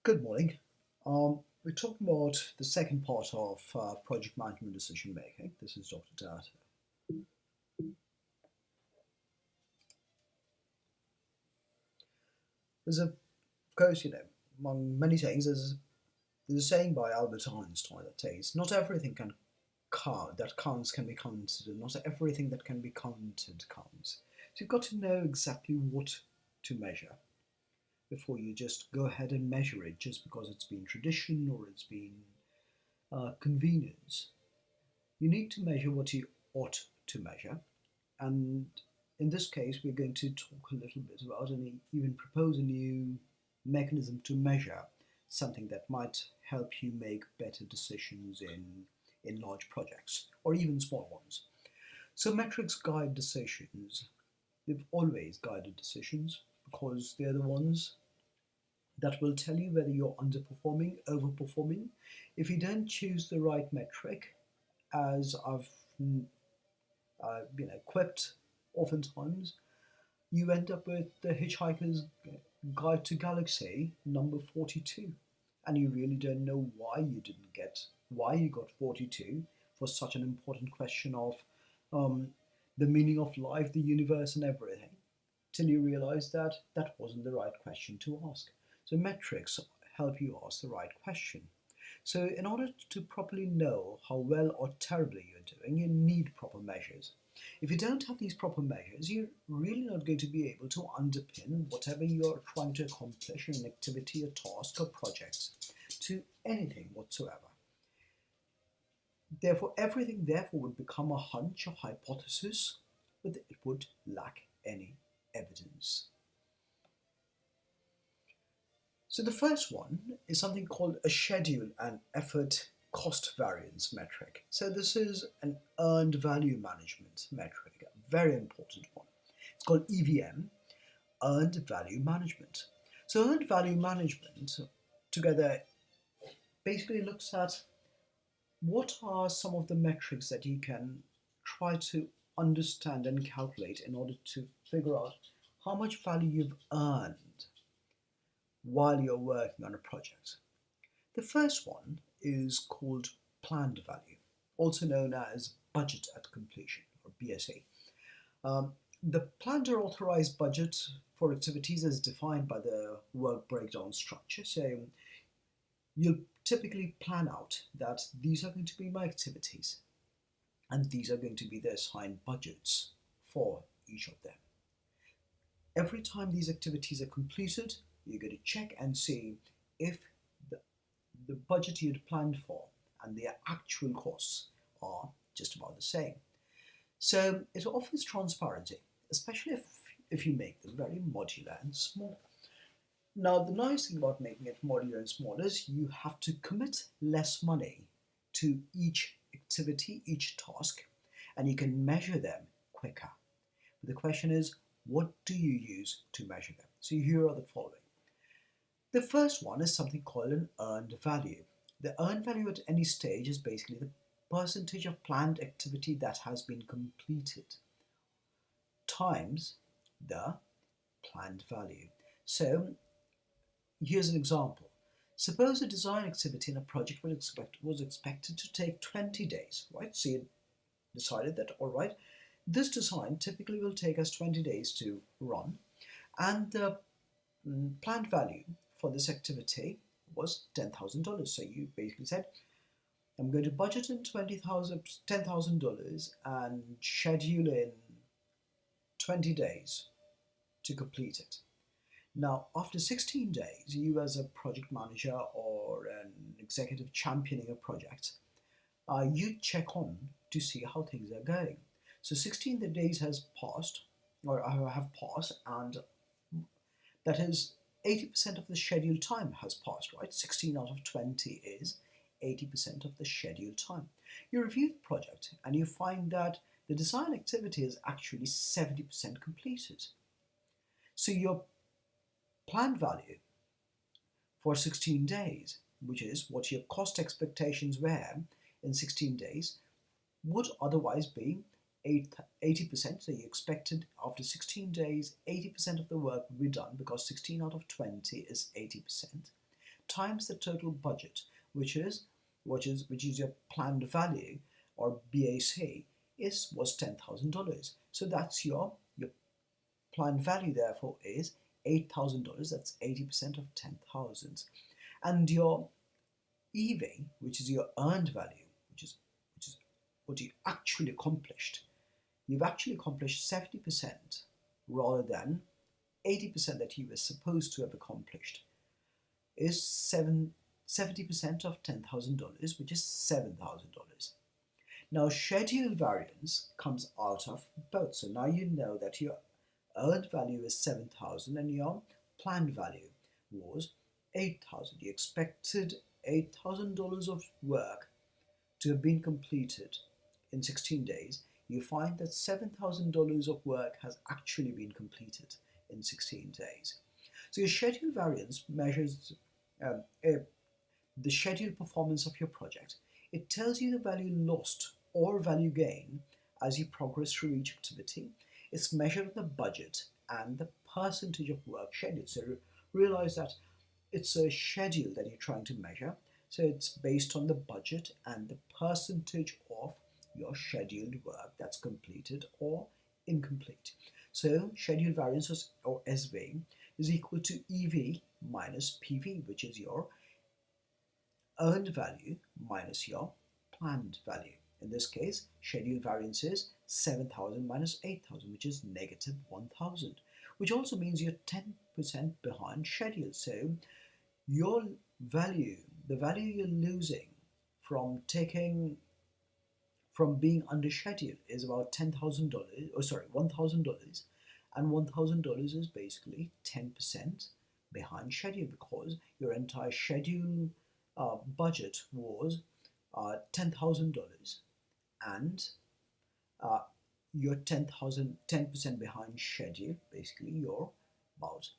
Good morning. We're talking about the second part of project management decision making. This is Dr. Data. Of course, among many things, there's a saying by Albert Einstein that says, "Not everything that counts can be counted, and not everything that can be counted counts." So you've got to know exactly what to measure before you just go ahead and measure it just because it's been tradition or it's been convenience. You need to measure what you ought to measure, and in this case, we're going to talk a little bit about and even propose a new mechanism to measure something that might help you make better decisions in large projects or even small ones. So metrics guide decisions. They've always guided decisions because they're the ones that will tell you whether you're underperforming, overperforming. If you don't choose the right metric, as I've quipped oftentimes, you end up with the Hitchhiker's Guide to Galaxy number 42, and you really don't know why you got 42 for such an important question of um, the meaning of life, the universe, and everything, till you realize that that wasn't the right question to ask. So metrics help you ask the right question. So in order to properly know how well or terribly you're doing, you need proper measures. If you don't have these proper measures, you're really not going to be able to underpin whatever you're trying to accomplish in an activity, a task, or project to anything whatsoever. Therefore, everything would become a hunch, a hypothesis, but it would lack any evidence. So the first one is something called a schedule and effort cost variance metric. So this is an earned value management metric, a very important one. It's called EVM, earned value management. So earned value management together basically looks at what are some of the metrics that you can try to understand and calculate in order to figure out how much value you've earned while you're working on a project. The first one is called planned value, also known as budget at completion, or BSA. The planned or authorized budget for activities is defined by the work breakdown structure. So you'll typically plan out that these are going to be my activities, and these are going to be the assigned budgets for each of them. Every time these activities are completed, you're going to check and see if the, the budget you'd planned for and the actual costs are just about the same. So it offers transparency, especially if you make them very modular and small. Now, the nice thing about making it modular and small is you have to commit less money to each activity, each task, and you can measure them quicker. But the question is, what do you use to measure them? So here are the following. The first one is something called an earned value. The earned value at any stage is basically the percentage of planned activity that has been completed times the planned value. So here's an example. Suppose a design activity in a project was expected to take 20 days, right? So you decided that, all right, this design typically will take us 20 days to run, and the planned value for this activity was $10,000. So you basically said, I'm going to budget in $10,000 and schedule in 20 days to complete it. Now, after 16 days, you as a project manager or an executive championing a project, you check on to see how things are going. So 16 days has passed, or have passed, and that is 80% of the scheduled time has passed, right? 16 out of 20 is 80% of the scheduled time. You review the project and you find that the design activity is actually 70% completed. So your planned value for 16 days, which is what your cost expectations were in 16 days, would otherwise be 80%. So you expected after 16 days, 80% of the work would be done because 16 out of 20 is 80%. times the total budget, which is your planned value, or BAC, was $10,000. So that's your planned value. Therefore, is $8,000. That's 80% of 10,000, and your EV, which is your earned value, which is what you actually accomplished. You've actually accomplished 70% rather than 80% that you were supposed to have accomplished, is 70% of $10,000, which is $7,000. Now, schedule variance comes out of both. So now you know that your earned value is 7,000 and your planned value was 8,000. You expected $8,000 of work to have been completed in 16 days. You find that $7,000 of work has actually been completed in 16 days. So your schedule variance measures the schedule performance of your project. It tells you the value lost or value gain as you progress through each activity. It's measured in the budget and the percentage of work scheduled. So realize that it's a schedule that you're trying to measure. So it's based on the budget and the percentage of your scheduled work that's completed or incomplete. So schedule variance, or SV, is equal to EV minus PV, which is your earned value minus your planned value. In this case, schedule variance is 7,000 minus 8,000, which is negative 1,000, which also means you're 10% behind schedule. So your value, the value you're losing from being under schedule, is about $10,000, or sorry, $1,000, and $1,000 is basically 10% behind schedule, because your entire schedule budget was $10,000, and you're 10% behind schedule. Basically, you're about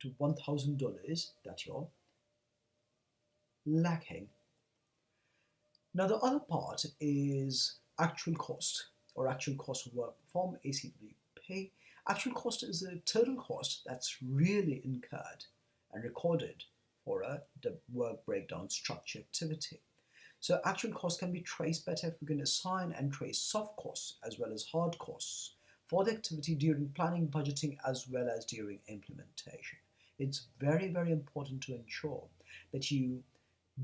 to $1,000 that you're lacking. Now, the other part is actual cost, or actual cost of work performed, ACWP. Actual cost is the total cost that's really incurred and recorded for the work breakdown structure activity. So actual cost can be traced better if we can assign and trace soft costs as well as hard costs for the activity during planning, budgeting, as well as during implementation. It's very, very important to ensure that you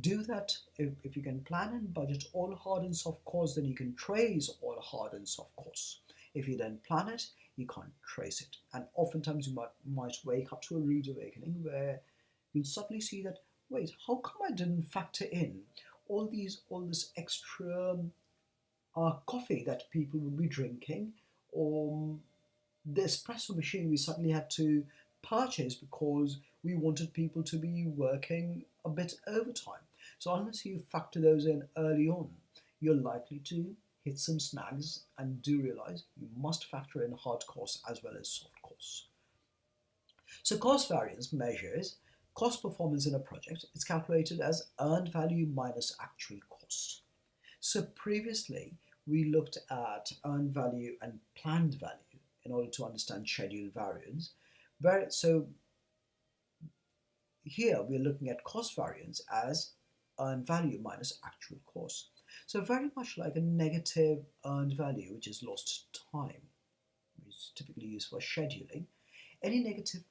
do that. If you can plan and budget all hard and soft costs, then you can trace all hard and soft costs. If you don't plan it, you can't trace it. And oftentimes you might wake up to a rude awakening where you'll suddenly see that, wait, how come I didn't factor in all this extra coffee that people would be drinking, or the espresso machine we suddenly had to purchase because we wanted people to be working a bit overtime. So unless you factor those in early on, you're likely to hit some snags, and do realize you must factor in hard costs as well as soft costs. So cost variance measures cost performance in a project. It's calculated as earned value minus actual cost. So previously we looked at earned value and planned value in order to understand schedule variance. So here we're looking at cost variance as earned value minus actual cost. So very much like a negative earned value, which is lost time, which is typically used for scheduling, any negative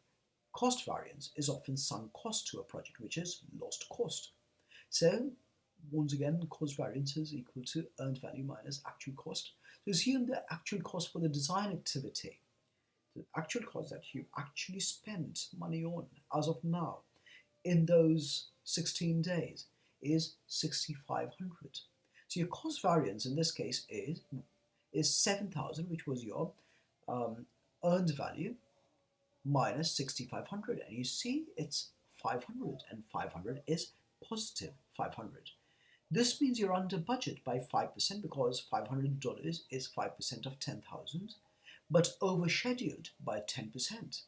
cost variance is often sunk cost to a project, which is lost cost. So once again, cost variance is equal to earned value minus actual cost. So assume the actual cost for the design activity, the actual cost that you actually spent money on as of now in those 16 days, is 6,500. So your cost variance in this case is 7,000, which was your earned value, minus 6,500, and you see it's 500, and 500 is positive 500. This means you're under budget by 5%, because $500 is 5% of 10,000, but overscheduled by 10%.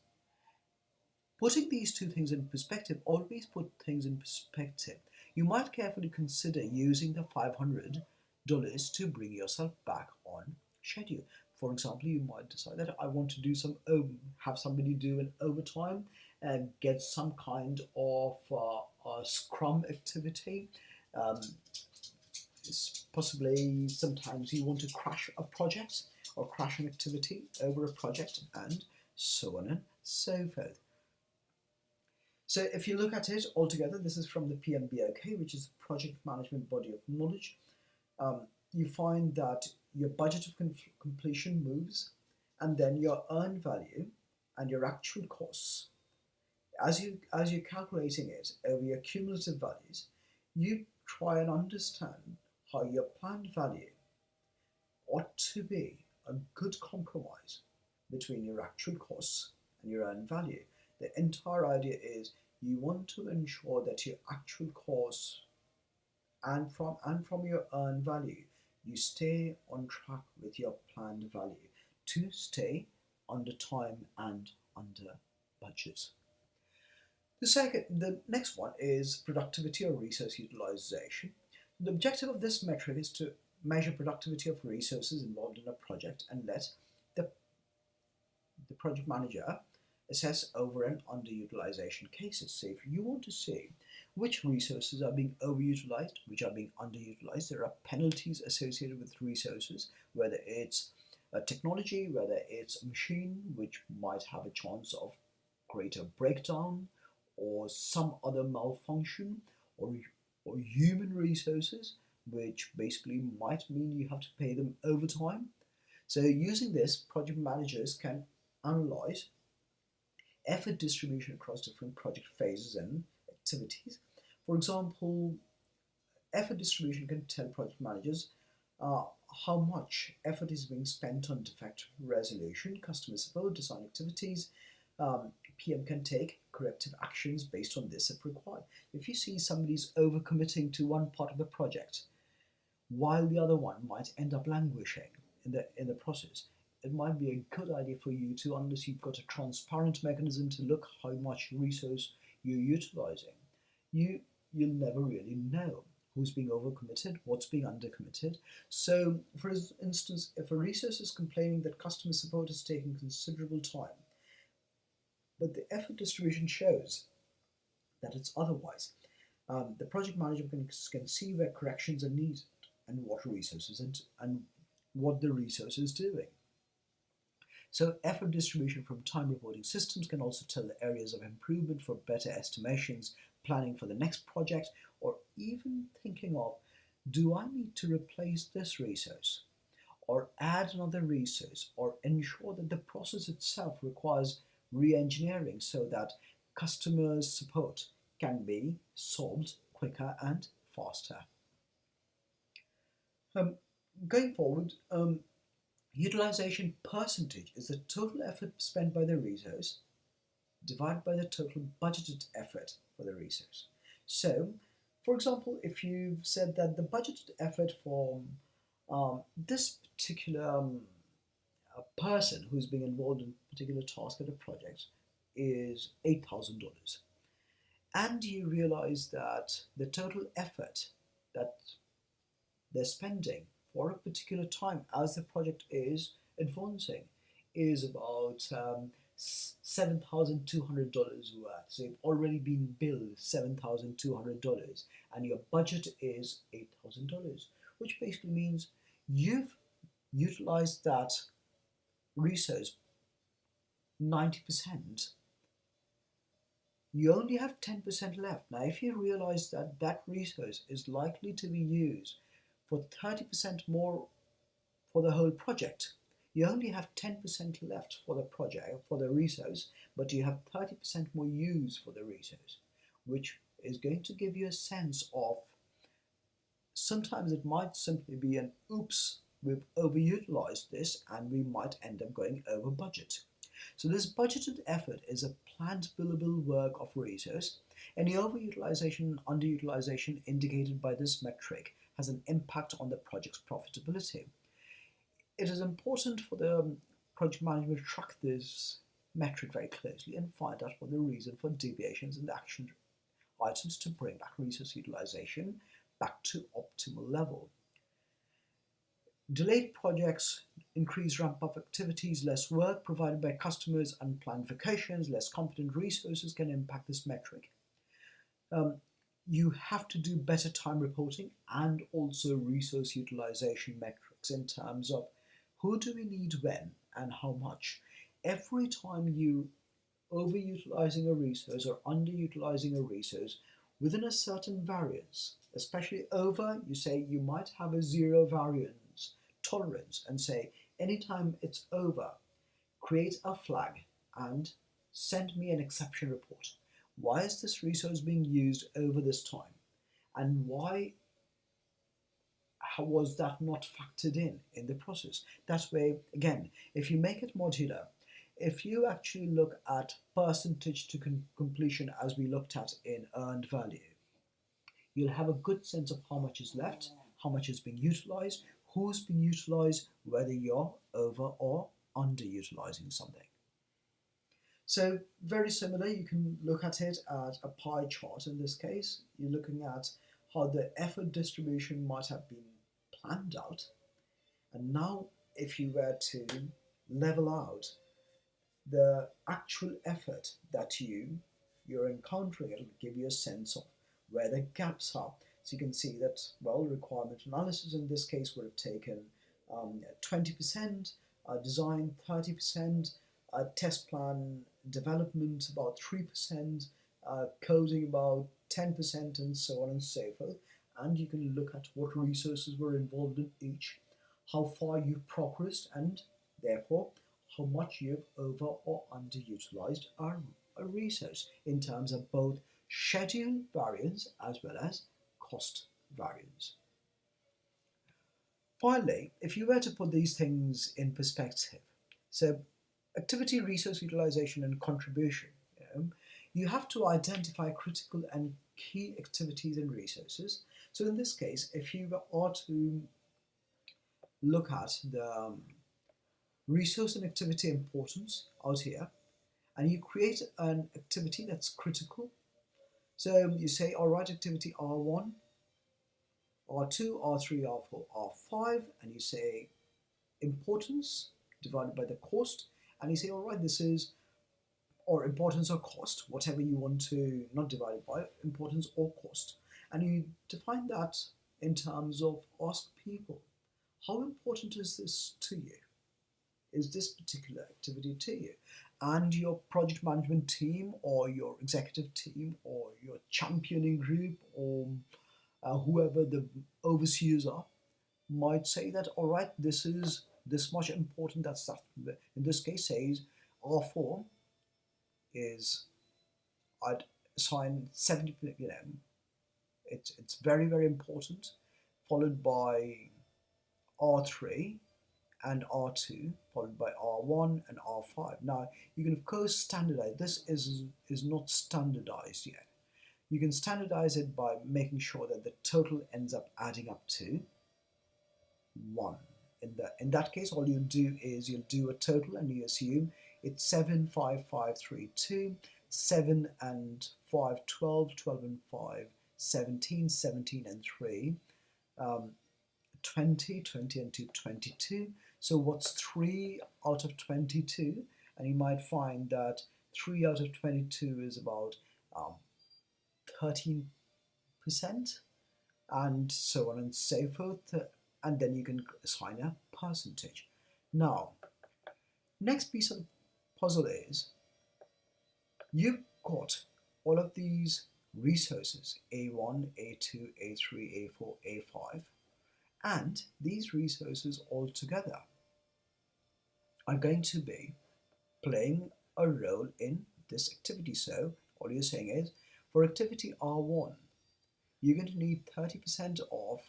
Putting these two things in perspective, always put things in perspective. You might carefully consider using the $500 to bring yourself back on schedule. For example, you might decide that I want to do have somebody do an overtime and get some kind of a Scrum activity. Um, Possibly sometimes you want to crash a project or crash an activity over a project, and so on and so forth. So if you look at it altogether, this is from the PMBOK, which is the Project Management Body of Knowledge. You find that your budget of completion moves, and then your earned value and your actual costs. As you're calculating it over your cumulative values, you try and understand how your planned value ought to be a good compromise between your actual costs and your earned value. The entire idea is you want to ensure that your actual costs and from your earned value, you stay on track with your planned value to stay under time and under budget. The next one is productivity or resource utilization. The objective of this metric is to measure productivity of resources involved in a project and let the, the project manager assess over and underutilization cases. So if you want to see which resources are being overutilized, which are being underutilized, there are penalties associated with resources, whether it's a technology, whether it's a machine, which might have a chance of greater breakdown, or some other malfunction, or human resources, which basically might mean you have to pay them overtime. So using this, project managers can analyze effort distribution across different project phases and activities. For example, effort distribution can tell project managers how much effort is being spent on defect resolution, customer support, design activities. PM can take corrective actions based on this if required. If you see somebody's overcommitting to one part of the project, while the other one might end up languishing in the process, it might be a good idea for you to, unless you've got a transparent mechanism to look how much resource you're utilizing, you'll never really know who's being overcommitted, what's being undercommitted. So, for instance, if a resource is complaining that customer support is taking considerable time, but the effort distribution shows that it's otherwise, the project manager can see where corrections are needed and what resources and what the resource is doing. So effort distribution from time reporting systems can also tell the areas of improvement for better estimations, planning for the next project, or even thinking of, do I need to replace this resource, or add another resource, or ensure that the process itself requires re-engineering so that customer support can be solved quicker and faster. Going forward, utilization percentage is the total effort spent by the resource divided by the total budgeted effort for the resource. So, for example, if you've said that the budgeted effort for this particular person who's being involved in a particular task at a project is $8,000, and you realize that the total effort that they're spending for a particular time as the project is advancing is about $7,200 worth. So you've already been billed $7,200 and your budget is $8,000, which basically means you've utilized that resource 90%. You only have 10% left. Now, if you realize that that resource is likely to be used for 30% more for the whole project, you only have 10% left for the project, for the resource, but you have 30% more use for the resource, which is going to give you a sense of, sometimes it might simply be an oops, we've overutilized this and we might end up going over budget. So this budgeted effort is a planned billable work of resource. Any overutilization and underutilization indicated by this metric has an impact on the project's profitability. It is important for the project manager to track this metric very closely and find out what the reason for deviations in the action items to bring back resource utilization back to optimal level. Delayed projects, increased ramp-up activities, less work provided by customers, unplanned vacations, less competent resources can impact this metric. Um, you have to do better time reporting and also resource utilization metrics in terms of who do we need when and how much. Every time you overutilizing a resource or underutilizing a resource within a certain variance, especially over, you say you might have a zero variance tolerance and say anytime it's over, create a flag and send me an exception report. Why is this resource being used over this time? And why how was that not factored in the process? That way, again, if you make it modular, if you actually look at percentage to completion as we looked at in earned value, you'll have a good sense of how much is left, how much is being utilized, who's being utilized, whether you're over or underutilizing something. So very similar, you can look at it as a pie chart in this case. You're looking at how the effort distribution might have been planned out. And now if you were to level out the actual effort that you're encountering, it'll give you a sense of where the gaps are. So you can see that, well, requirement analysis in this case would have taken 20%, design 30%, test plan development about 3%, coding about 10%, and so on and so forth. And you can look at what resources were involved in each, how far you've progressed, and therefore how much you've over or underutilized a resource in terms of both schedule variance as well as cost variance. Finally, if you were to put these things in perspective, so activity, resource utilization, and contribution, you have to identify critical and key activities and resources. So in this case, if you are to look at the resource and activity importance out here, and you create an activity that's critical. So you say, all right, activity R1, R2, R3, R4, R5, and you say importance divided by the cost, and you say, all right, this is, or importance or cost, whatever you want to, not divide it by, importance or cost. And you define that in terms of ask people, how important is this to you? Is this particular activity to you? And your project management team or your executive team or your championing group or whoever the overseers are might say that, all right, this is this much important, that's that. In this case, says R4 is, I'd assign 70, it's very, very important, followed by R3 and R2, followed by R1 and R5. Now, you can of course standardize. This is not standardized yet. You can standardize it by making sure that the total ends up adding up to 1. In that case, all you'll do is you'll do a total and you assume it's 7, 5, 5, 3, 2, 7 and 5, 12, 12 and 5, 17, 17 and 3, 20, 20 and 2, 22. So what's 3 out of 22? And you might find that 3 out of 22 is about 13%, and so on and so forth. And then you can assign a percentage. Now, next piece of the puzzle is you've got all of these resources, A1, A2, A3, A4, A5, and these resources all together are going to be playing a role in this activity. So all you're saying is, for activity R1, you're going to need 30% of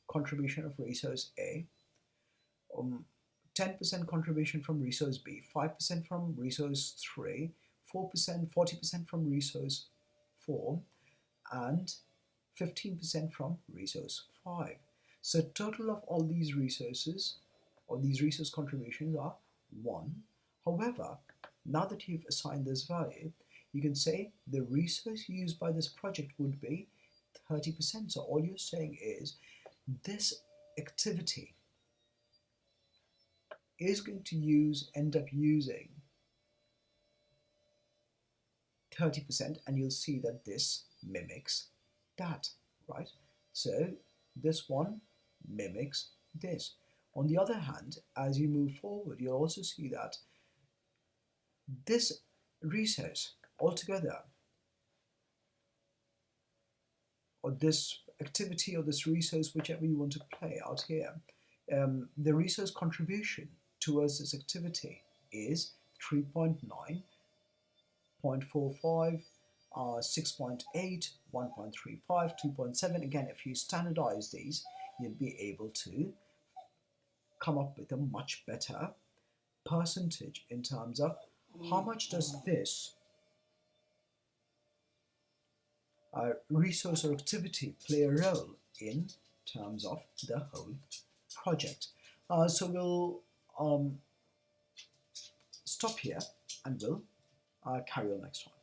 contribution of resource A, 10% contribution from resource B, 5% from resource 3, 4%, 40% from resource 4, and 15% from resource 5. So total of all these resources, or these resource contributions, are 1. However, now that you've assigned this value, you can say the resource used by this project would be 30%. So all you're saying is this activity is going to end up using 30%, and you'll see that this mimics that, right? So this one mimics this. On the other hand, as you move forward, you'll also see that this resource altogether, or this activity or this resource, whichever you want to play out here, the resource contribution towards this activity is 3.9, 0.45, 6.8, 1.35, 2.7. Again, if you standardize these, you'll be able to come up with a much better percentage in terms of how much does this resource or activity play a role in terms of the whole project. So we'll stop here and we'll carry on next time.